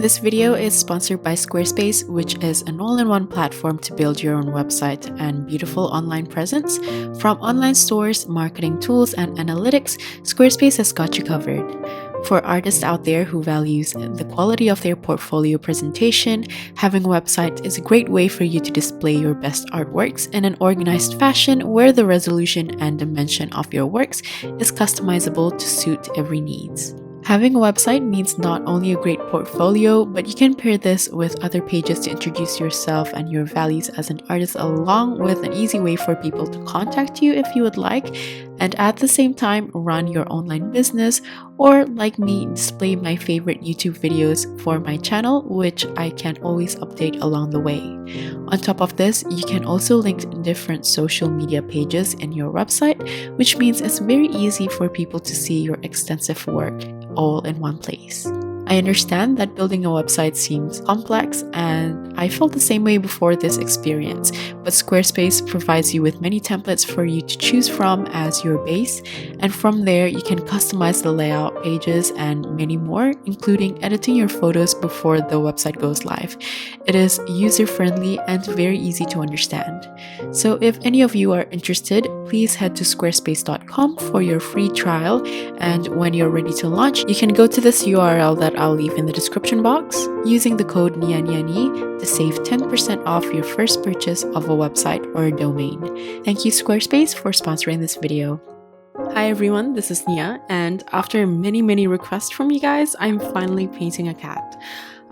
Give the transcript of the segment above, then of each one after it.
This video is sponsored by Squarespace, which is an all-in-one platform to build your own website and beautiful online presence. From online stores, marketing tools, and analytics, Squarespace has got you covered. For artists out there who values the quality of their portfolio presentation, having a website is a great way for you to display your best artworks in an organized fashion where the resolution and dimension of your works is customizable to suit every needs. Having a website means not only a great portfolio, but you can pair this with other pages to introduce yourself and your values as an artist, along with an easy way for people to contact you if you would like, and at the same time run your online business, or like me, display my favorite YouTube videos for my channel, which I can always update along the way. On top of this, you can also link different social media pages in your website, which means it's very easy for people to see your extensive work all in one place. I understand that building a website seems complex, and I felt the same way before this experience, but Squarespace provides you with many templates for you to choose from as your base, and from there you can customize the layout, pages, and many more, including editing your photos before the website goes live. It is user-friendly and very easy to understand. So if any of you are interested, please head to squarespace.com for your free trial, and when you're ready to launch, you can go to this URL that I'll leave in the description box using the code NIANIANI to save 10% off your first purchase of a website or a domain. Thank you, Squarespace, for sponsoring this video. Hi everyone, this is Nia, and after many requests from you guys, I'm finally painting a cat.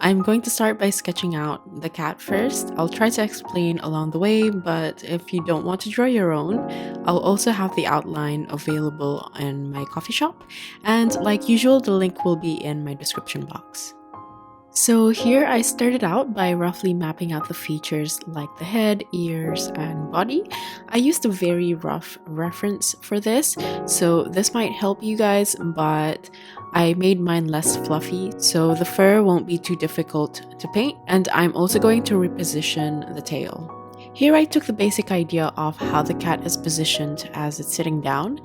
I'm going to start by sketching out the cat first. I'll try to explain along the way, but if you don't want to draw your own, I'll also have the outline available in my coffee shop, and like usual, the link will be in my description box. So here I started out by roughly mapping out the features like the head, ears, and body. I used a very rough reference for this, so this might help you guys, but I made mine less fluffy, so the fur won't be too difficult to paint, and I'm also going to reposition the tail. Here I took the basic idea of how the cat is positioned as it's sitting down,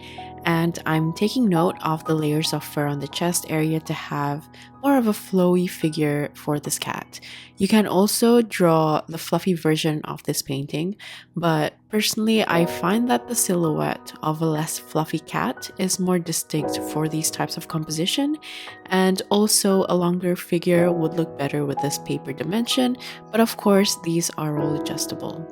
and I'm taking note of the layers of fur on the chest area to have more of a flowy figure for this cat. You can also draw the fluffy version of this painting, but personally I find that the silhouette of a less fluffy cat is more distinct for these types of composition, and also a longer figure would look better with this paper dimension, but of course these are all adjustable.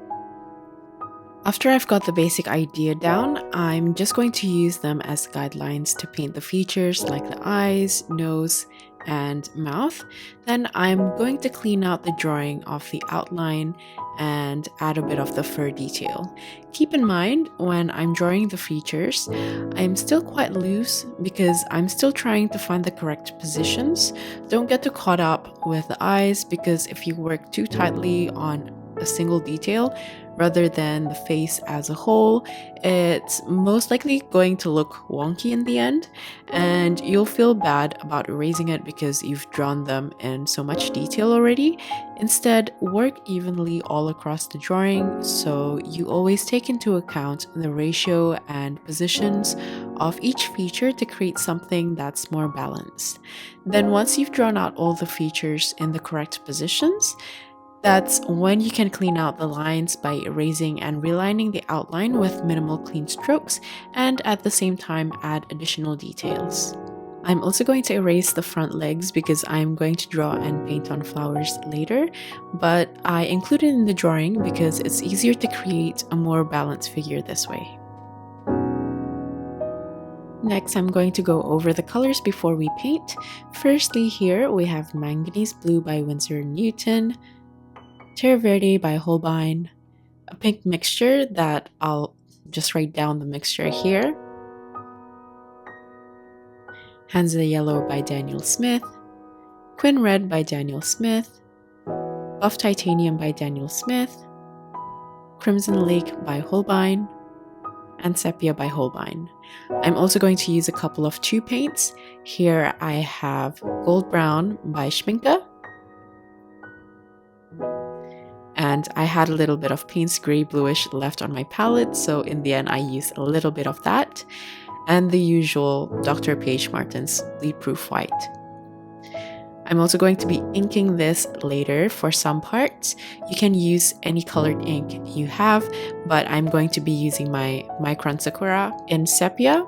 After I've got the basic idea down, I'm just going to use them as guidelines to paint the features like the eyes, nose, and mouth. Then I'm going to clean out the drawing of the outline and add a bit of the fur detail. Keep in mind, when I'm drawing the features, I'm still quite loose because I'm still trying to find the correct positions. Don't get too caught up with the eyes, because if you work too tightly on a single detail rather than the face as a whole, it's most likely going to look wonky in the end, and you'll feel bad about erasing it because you've drawn them in so much detail already. Instead, work evenly all across the drawing, so you always take into account the ratio and positions of each feature to create something that's more balanced. Then once you've drawn out all the features in the correct positions, that's when you can clean out the lines by erasing and relining the outline with minimal clean strokes, and at the same time add additional details. I'm also going to erase the front legs because I'm going to draw and paint on flowers later, but I included it in the drawing because it's easier to create a more balanced figure this way. Next, I'm going to go over the colors before we paint. Firstly, here we have Manganese Blue by Winsor & Newton, Terra Verde by Holbein, a pink mixture that I'll just write down the mixture here, Hansa Yellow by Daniel Smith, Quinn Red by Daniel Smith, Buff Titanium by Daniel Smith, Crimson Lake by Holbein, and Sepia by Holbein. I'm also going to use a couple of tube paints. Here I have Gold Brown by Schmincke, and I had a little bit of Payne's Gray Bluish left on my palette, so in the end I used a little bit of that, and the usual Dr. Paige Martin's Bleed Proof White. I'm also going to be inking this later for some parts. You can use any colored ink you have, but I'm going to be using my Micron Sakura in Sepia,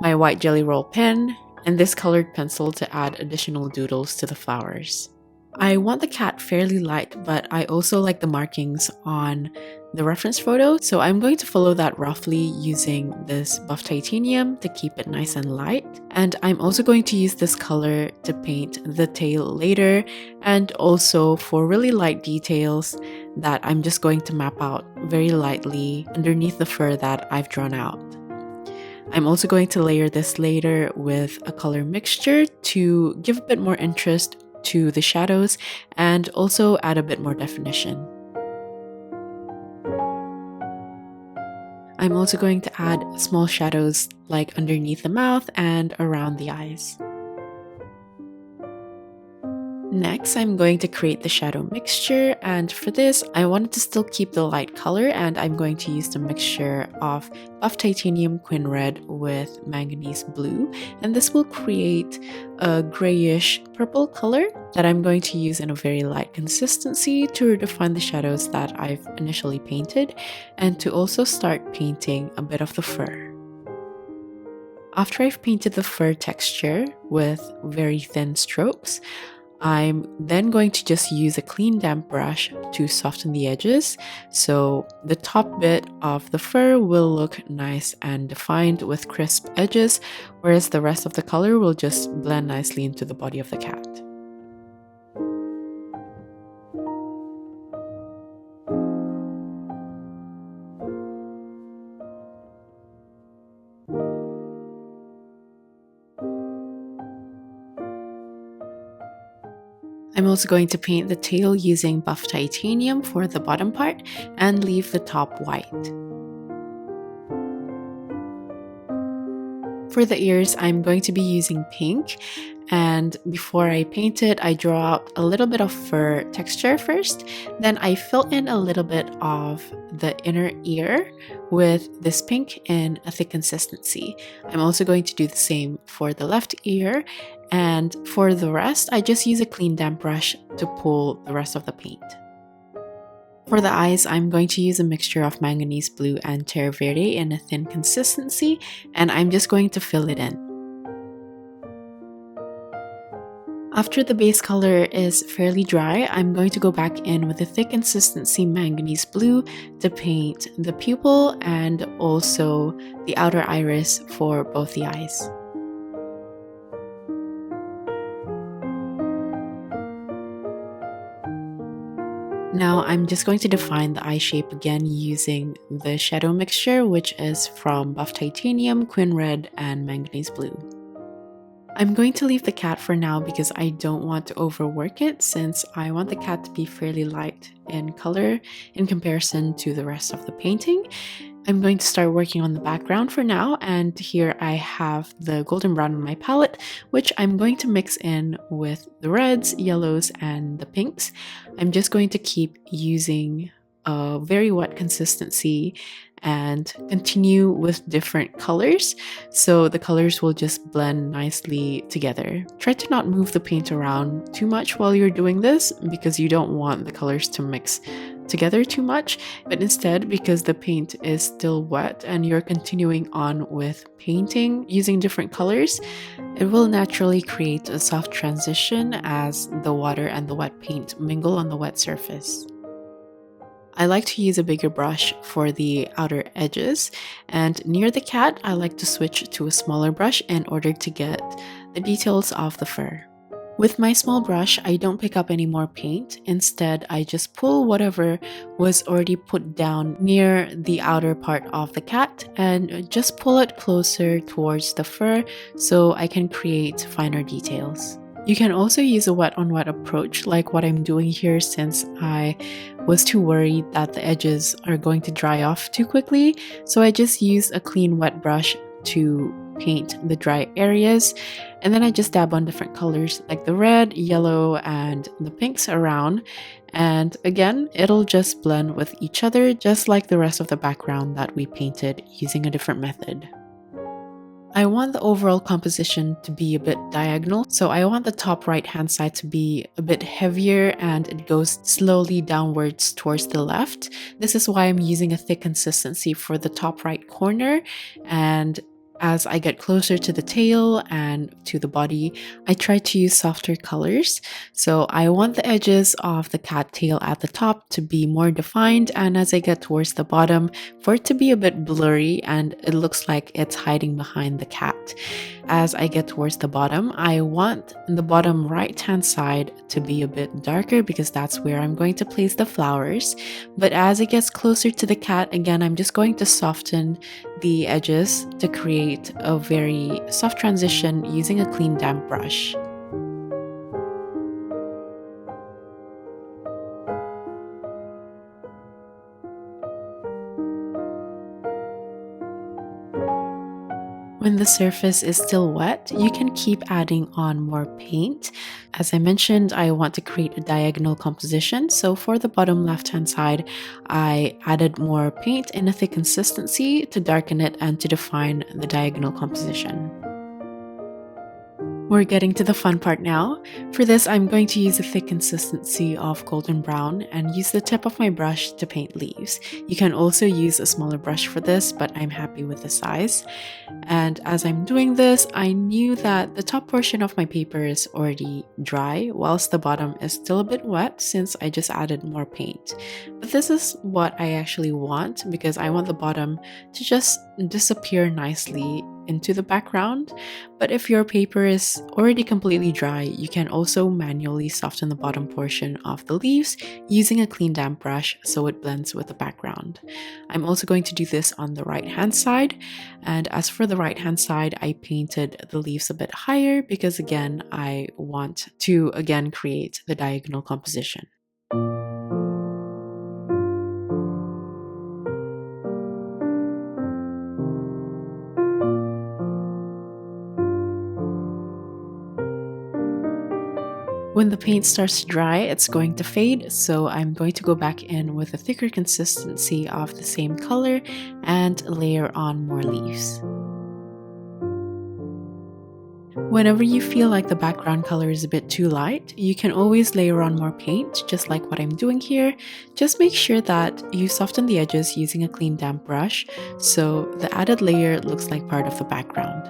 my white jelly roll pen, and this colored pencil to add additional doodles to the flowers. I want the cat fairly light, but I also like the markings on the reference photo, so I'm going to follow that roughly using this buff titanium to keep it nice and light. And I'm also going to use this color to paint the tail later, and also for really light details that I'm just going to map out very lightly underneath the fur that I've drawn out. I'm also going to layer this later with a color mixture to give a bit more interest to the shadows and also add a bit more definition. I'm also going to add small shadows like underneath the mouth and around the eyes. Next, I'm going to create the shadow mixture, and for this, I wanted to still keep the light color, and I'm going to use the mixture of buff titanium quin red with manganese blue, and this will create a grayish purple color that I'm going to use in a very light consistency to define the shadows that I've initially painted, and to also start painting a bit of the fur. After I've painted the fur texture with very thin strokes, I'm then going to just use a clean damp brush to soften the edges, so the top bit of the fur will look nice and defined with crisp edges, whereas the rest of the color will just blend nicely into the body of the cat. I'm also going to paint the tail using buff titanium for the bottom part and leave the top white. For the ears, I'm going to be using pink, and before I paint it, I draw out a little bit of fur texture first, then I fill in a little bit of the inner ear with this pink in a thick consistency. I'm also going to do the same for the left ear, and for the rest, I just use a clean damp brush to pull the rest of the paint. For the eyes, I'm going to use a mixture of manganese blue and terre verde in a thin consistency, and I'm just going to fill it in. After the base color is fairly dry, I'm going to go back in with a thick consistency manganese blue to paint the pupil and also the outer iris for both the eyes. Now I'm just going to define the eye shape again using the shadow mixture, which is from buff titanium, quin red, and manganese blue. I'm going to leave the cat for now because I don't want to overwork it, since I want the cat to be fairly light in color in comparison to the rest of the painting. I'm going to start working on the background for now, and here I have the golden brown on my palette, which I'm going to mix in with the reds, yellows, and the pinks. I'm just going to keep using a very wet consistency and continue with different colors, so the colors will just blend nicely together. Try to not move the paint around too much while you're doing this, because you don't want the colors to mix together too much, but instead, because the paint is still wet and you're continuing on with painting using different colors, it will naturally create a soft transition as the water and the wet paint mingle on the wet surface. I like to use a bigger brush for the outer edges, and near the cat I like to switch to a smaller brush in order to get the details of the fur. With my small brush, I don't pick up any more paint. Instead, I just pull whatever was already put down near the outer part of the cat and just pull it closer towards the fur so I can create finer details. You can also use a wet on wet approach like what I'm doing here, since I was too worried that the edges are going to dry off too quickly. So I just used a clean wet brush to paint the dry areas, and then I just dab on different colors like the red, yellow, and the pinks around, and again it'll just blend with each other just like the rest of the background that we painted using a different method. I want the overall composition to be a bit diagonal, so I want the top right hand side to be a bit heavier and it goes slowly downwards towards the left. This is why I'm using a thick consistency for the top right corner, and as I get closer to the tail and to the body, I try to use softer colors. So I want the edges of the cat tail at the top to be more defined, and as I get towards the bottom, for it to be a bit blurry and it looks like it's hiding behind the cat. As I get towards the bottom, I want the bottom right hand side to be a bit darker because that's where I'm going to place the flowers. But as it gets closer to the cat, again, I'm just going to soften the edges to create a very soft transition using a clean damp brush. When the surface is still wet, you can keep adding on more paint. As I mentioned, I want to create a diagonal composition, so for the bottom left-hand side, I added more paint in a thick consistency to darken it and to define the diagonal composition. We're getting to the fun part now. For this, I'm going to use a thick consistency of golden brown and use the tip of my brush to paint leaves. You can also use a smaller brush for this, but I'm happy with the size. And as I'm doing this, I knew that the top portion of my paper is already dry, whilst the bottom is still a bit wet since I just added more paint. But this is what I actually want because I want the bottom to just disappear nicely into the background. But if your paper is already completely dry, you can also manually soften the bottom portion of the leaves using a clean damp brush so it blends with the background. I'm also going to do this on the right hand side, and as for the right hand side, I painted the leaves a bit higher because again I want to create the diagonal composition. When the paint starts to dry, it's going to fade, so I'm going to go back in with a thicker consistency of the same color and layer on more leaves. Whenever you feel like the background color is a bit too light, you can always layer on more paint, just like what I'm doing here. Just make sure that you soften the edges using a clean damp brush, so the added layer looks like part of the background.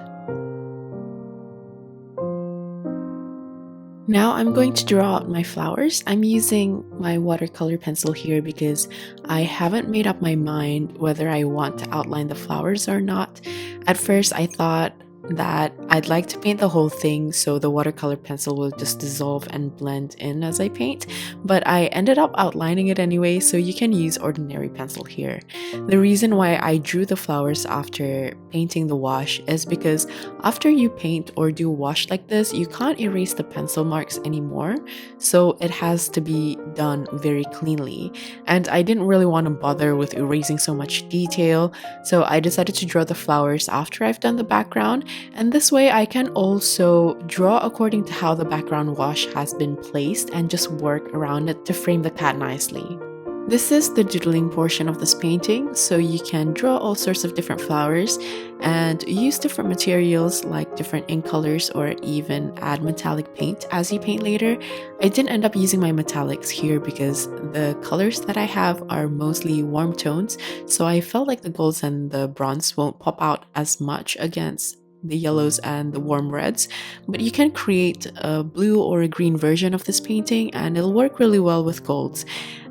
Now I'm going to draw out my flowers. I'm using my watercolor pencil here because I haven't made up my mind whether I want to outline the flowers or not. At first I thought that I'd like to paint the whole thing so the watercolor pencil will just dissolve and blend in as I paint, but I ended up outlining it anyway, so you can use ordinary pencil here. The reason why I drew the flowers after painting the wash is because after you paint or do a wash like this, you can't erase the pencil marks anymore, so it has to be done very cleanly, and I didn't really want to bother with erasing so much detail, so I decided to draw the flowers after I've done the background. And this way I can also draw according to how the background wash has been placed and just work around it to frame the cat nicely. This is the doodling portion of this painting, so you can draw all sorts of different flowers and use different materials like different ink colors or even add metallic paint as you paint later. I didn't end up using my metallics here because the colors that I have are mostly warm tones, so I felt like the golds and the bronze won't pop out as much against the yellows and the warm reds, but you can create a blue or a green version of this painting and it'll work really well with golds.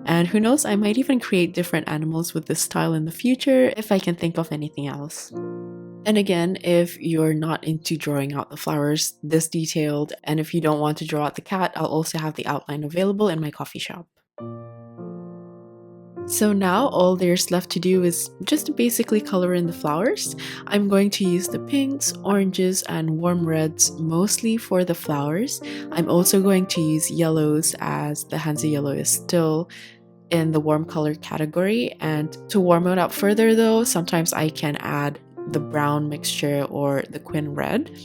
And who knows, I might even create different animals with this style in the future if I can think of anything else. And again, if you're not into drawing out the flowers this detailed, and if you don't want to draw out the cat, I'll also have the outline available in my coffee shop. So now all there's left to do is just to basically color in the flowers. I'm going to use the pinks, oranges, and warm reds mostly for the flowers. I'm also going to use yellows as the Hansa yellow is still in the warm color category. And to warm it up further though, sometimes I can add the brown mixture or the quin red.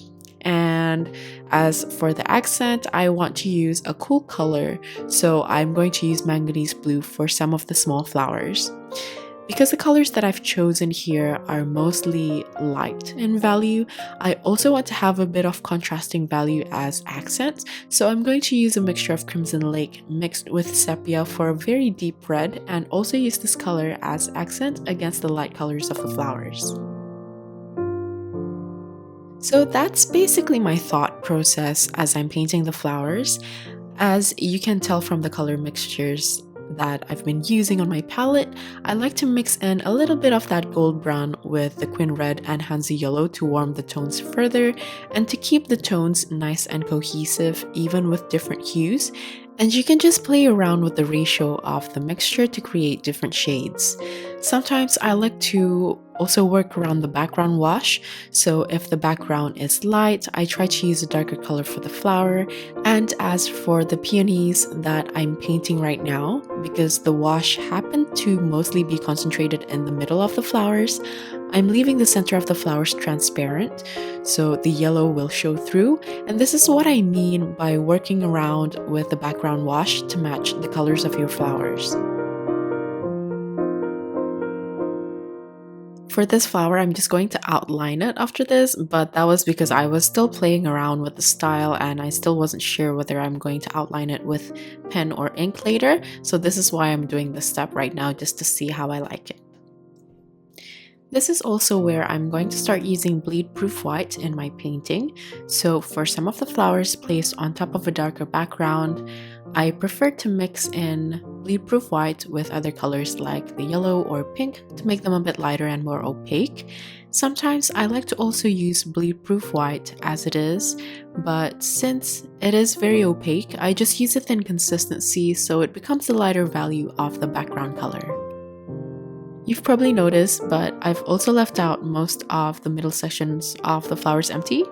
And as for the accent, I want to use a cool color, so I'm going to use manganese blue for some of the small flowers. Because the colors that I've chosen here are mostly light in value, I also want to have a bit of contrasting value as accents, so I'm going to use a mixture of Crimson Lake mixed with Sepia for a very deep red, and also use this color as accent against the light colors of the flowers. So that's basically my thought process as I'm painting the flowers. As you can tell from the color mixtures that I've been using on my palette, I like to mix in a little bit of that gold brown with the quin red and Hansi yellow to warm the tones further and to keep the tones nice and cohesive even with different hues. And you can just play around with the ratio of the mixture to create different shades. Sometimes I like to also work around the background wash, so if the background is light, I try to use a darker color for the flower. And as for the peonies that I'm painting right now, because the wash happened to mostly be concentrated in the middle of the flowers, I'm leaving the center of the flowers transparent, so the yellow will show through, and this is what I mean by working around with the background wash to match the colors of your flowers. For this flower, I'm just going to outline it after this, but that was because I was still playing around with the style and I still wasn't sure whether I'm going to outline it with pen or ink later, so this is why I'm doing this step right now, just to see how I like it. This is also where I'm going to start using bleed-proof white in my painting. So for some of the flowers placed on top of a darker background, I prefer to mix in bleed-proof white with other colors like the yellow or pink to make them a bit lighter and more opaque. Sometimes I like to also use bleed-proof white as it is, but since it is very opaque, I just use a thin consistency so it becomes the lighter value of the background color. You've probably noticed, but I've also left out most of the middle sections of the flowers empty.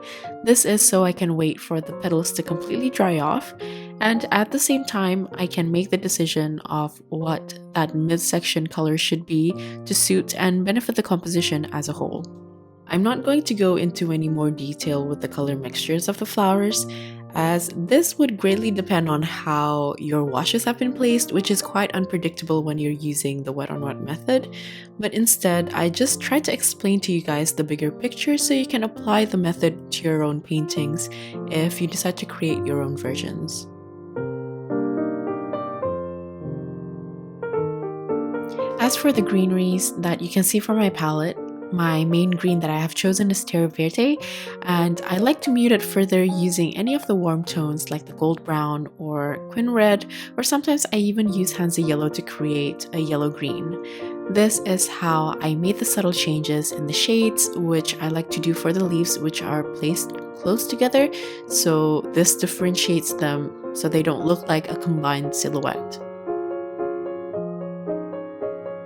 This is so I can wait for the petals to completely dry off, and at the same time I can make the decision of what that midsection color should be to suit and benefit the composition as a whole. I'm not going to go into any more detail with the color mixtures of the flowers, as this would greatly depend on how your washes have been placed, which is quite unpredictable when you're using the wet on wet method, but instead I just try to explain to you guys the bigger picture so you can apply the method to your own paintings if you decide to create your own versions. As for the greeneries that you can see from my palette, my main green that I have chosen is Terra Verde, and I like to mute it further using any of the warm tones like the gold brown or quin red, or sometimes I even use Hansi yellow to create a yellow green. This is how I made the subtle changes in the shades, which I like to do for the leaves, which are placed close together, so this differentiates them so they don't look like a combined silhouette.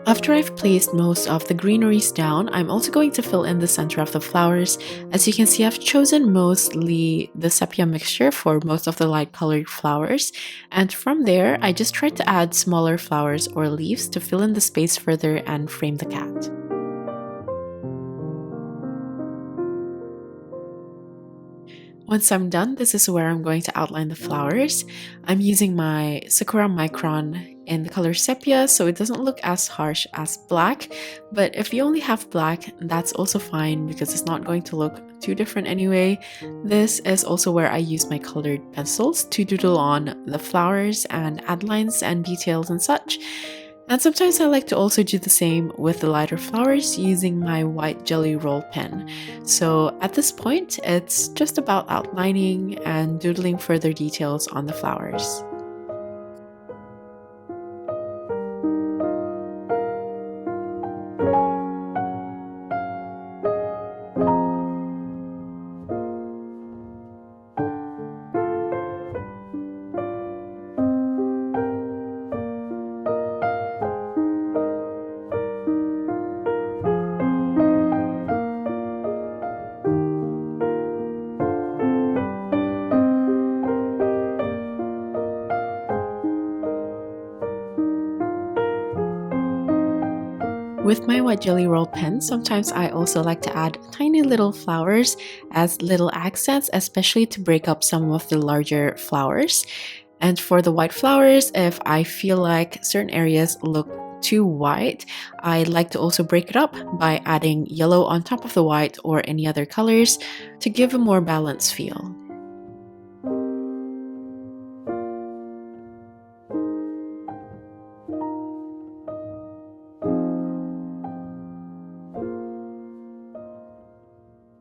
After I've placed most of the greeneries down, I'm also going to fill in the center of the flowers. As you can see, I've chosen mostly the sepia mixture for most of the light colored flowers, and from there I just tried to add smaller flowers or leaves to fill in the space further and frame the cat. Once I'm done, this is where I'm going to outline the flowers. I'm using my Sakura Micron in the color Sepia, so it doesn't look as harsh as black, but if you only have black, that's also fine because it's not going to look too different anyway. This is also where I use my colored pencils to doodle on the flowers and add lines and details and such. And sometimes I like to also do the same with the lighter flowers using my white jelly roll pen. So at this point, it's just about outlining and doodling further details on the flowers. With my white jelly roll pen, sometimes I also like to add tiny little flowers as little accents, especially to break up some of the larger flowers. And for the white flowers, if I feel like certain areas look too white, I like to also break it up by adding yellow on top of the white or any other colors to give a more balanced feel.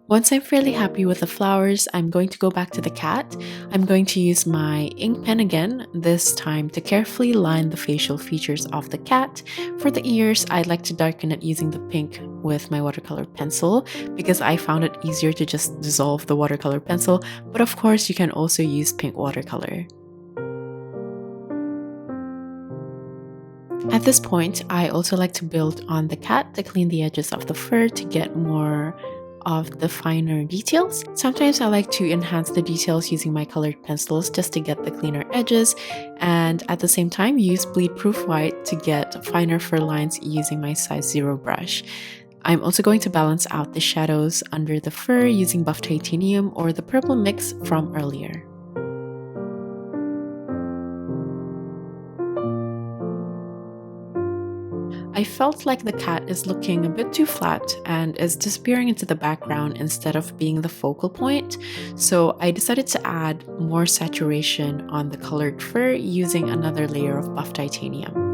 Once I'm fairly happy with the flowers, I'm going to go back to the cat. I'm going to use my ink pen again, this time to carefully line the facial features of the cat. For the ears, I like to darken it using the pink with my watercolor pencil because I found it easier to just dissolve the watercolor pencil, but of course you can also use pink watercolor. At this point, I also like to build on the cat to clean the edges of the fur to get more of the finer details. Sometimes I like to enhance the details using my colored pencils just to get the cleaner edges, and at the same time use bleed proof white to get finer fur lines using my size 0 brush. I'm also going to balance out the shadows under the fur using buff titanium or the purple mix from earlier. I felt like the cat is looking a bit too flat and is disappearing into the background instead of being the focal point, so I decided to add more saturation on the colored fur using another layer of buff titanium.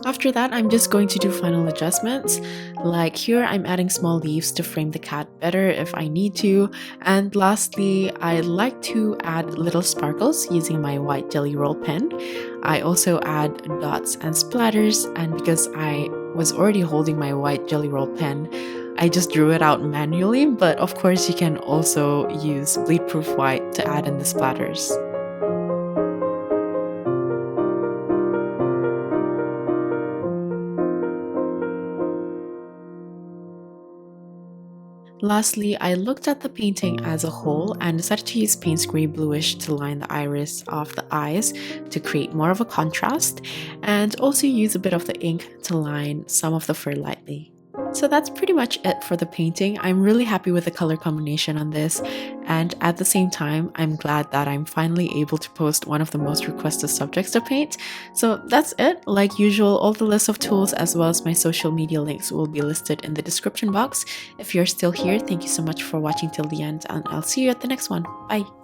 After that, I'm just going to do final adjustments. Like here, I'm adding small leaves to frame the cat better if I need to. And lastly, I like to add little sparkles using my white jelly roll pen. I also add dots and splatters, and because I was already holding my white jelly roll pen, I just drew it out manually, but of course you can also use bleed proof white to add in the splatters. Lastly, I looked at the painting as a whole and decided to use Payne's Grey Bluish to line the iris of the eyes to create more of a contrast, and also use a bit of the ink to line some of the fur lightly. So that's pretty much it for the painting. I'm really happy with the color combination on this, and at the same time, I'm glad that I'm finally able to post one of the most requested subjects to paint. So that's it. Like usual, all the list of tools as well as my social media links will be listed in the description box. If you're still here, thank you so much for watching till the end, and I'll see you at the next one. Bye!